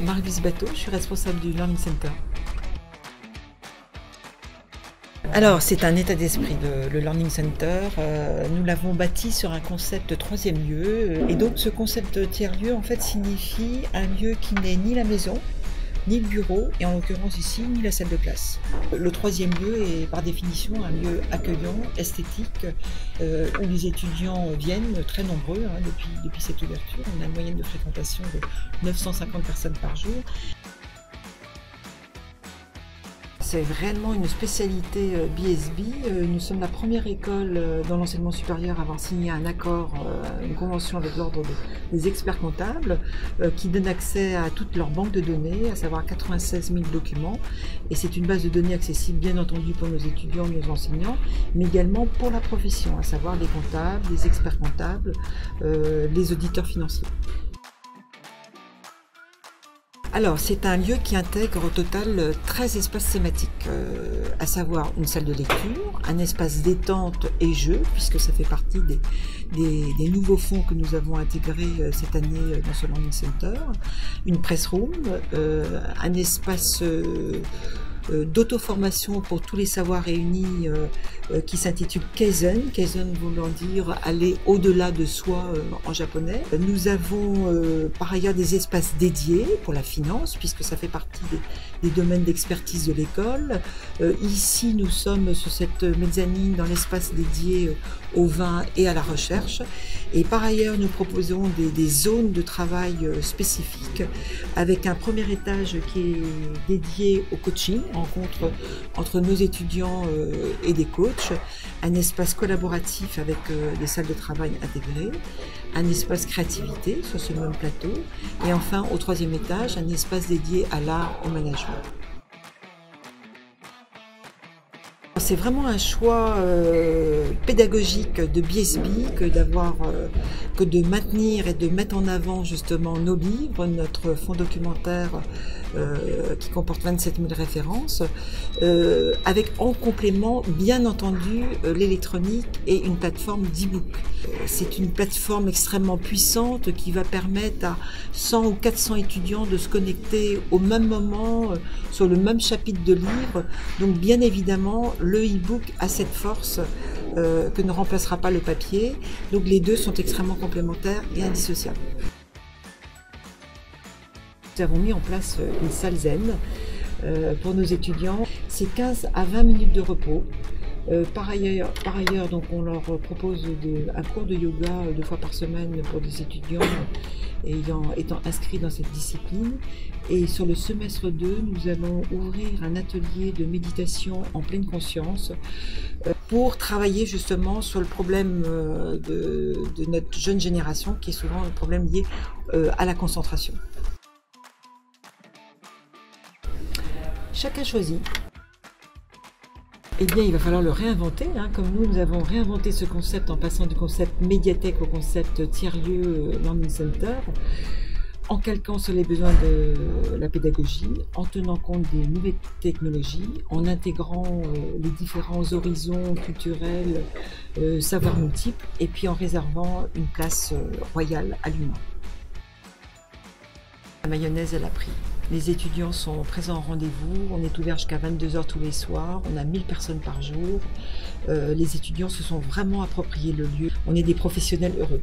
Marie-Lise Bateau, je suis responsable du Learning Center. Alors, c'est un état d'esprit, le Learning Center. Nous l'avons bâti sur un concept troisième lieu. Et donc, ce concept tiers-lieu, en fait, signifie un lieu qui n'est ni la maison, ni le bureau, et en l'occurrence ici, ni la salle de classe. Le troisième lieu est par définition un lieu accueillant, esthétique, où les étudiants viennent très nombreux depuis cette ouverture. On a une moyenne de fréquentation de 950 personnes par jour. C'est réellement une spécialité BSB. Nous sommes la première école dans l'enseignement supérieur à avoir signé un accord, une convention avec l'ordre des experts comptables qui donne accès à toute leur banque de données, à savoir 96 000 documents. Et c'est une base de données accessible bien entendu pour nos étudiants, nos enseignants, mais également pour la profession, à savoir les comptables, les experts comptables, les auditeurs financiers. Alors, c'est un lieu qui intègre au total 13 espaces thématiques, à savoir une salle de lecture, un espace détente et jeu, puisque ça fait partie des nouveaux fonds que nous avons intégrés cette année dans ce Learning Center, une press room, un espace d'auto-formation pour tous les savoirs réunis qui s'intitule Kaizen, Kaizen voulant dire aller au-delà de soi en japonais. Nous avons par ailleurs des espaces dédiés pour la finance, puisque ça fait partie des domaines d'expertise de l'école. Ici, nous sommes sur cette mezzanine dans l'espace dédié au vin et à la recherche. Et par ailleurs, nous proposons des zones de travail spécifiques avec un premier étage qui est dédié au coaching, rencontre entre nos étudiants et des coachs, un espace collaboratif avec des salles de travail intégrées, un espace créativité sur ce même plateau, et enfin au troisième étage, un espace dédié à l'art, au management. C'est vraiment un choix pédagogique de BSB que de maintenir et de mettre en avant justement nos livres, notre fonds documentaire qui comporte 27 000 références, avec en complément bien entendu l'électronique et une plateforme d'e-book. C'est une plateforme extrêmement puissante qui va permettre à 100 ou 400 étudiants de se connecter au même moment sur le même chapitre de livre. Donc bien évidemment, le e-book a cette force que ne remplacera pas le papier. Donc les deux sont extrêmement complémentaires et indissociables. Nous avons mis en place une salle zen pour nos étudiants. C'est 15 à 20 minutes de repos. Par ailleurs, donc, on leur propose un cours de yoga 2 fois par semaine pour des étudiants étant inscrits dans cette discipline. Et sur le semestre 2, nous allons ouvrir un atelier de méditation en pleine conscience pour travailler justement sur le problème de notre jeune génération, qui est souvent un problème lié à la concentration. Chacun choisit. Eh bien, il va falloir le réinventer, comme nous avons réinventé ce concept en passant du concept médiathèque au concept tiers-lieu Learning Center, en calquant sur les besoins de la pédagogie, en tenant compte des nouvelles technologies, en intégrant les différents horizons culturels, savoirs multiples, et puis en réservant une place royale à l'humain. La mayonnaise, elle a pris. Les étudiants sont présents au rendez-vous, on est ouvert jusqu'à 22 h tous les soirs, on a 1000 personnes par jour. Les étudiants se sont vraiment appropriés le lieu. On est des professionnels heureux.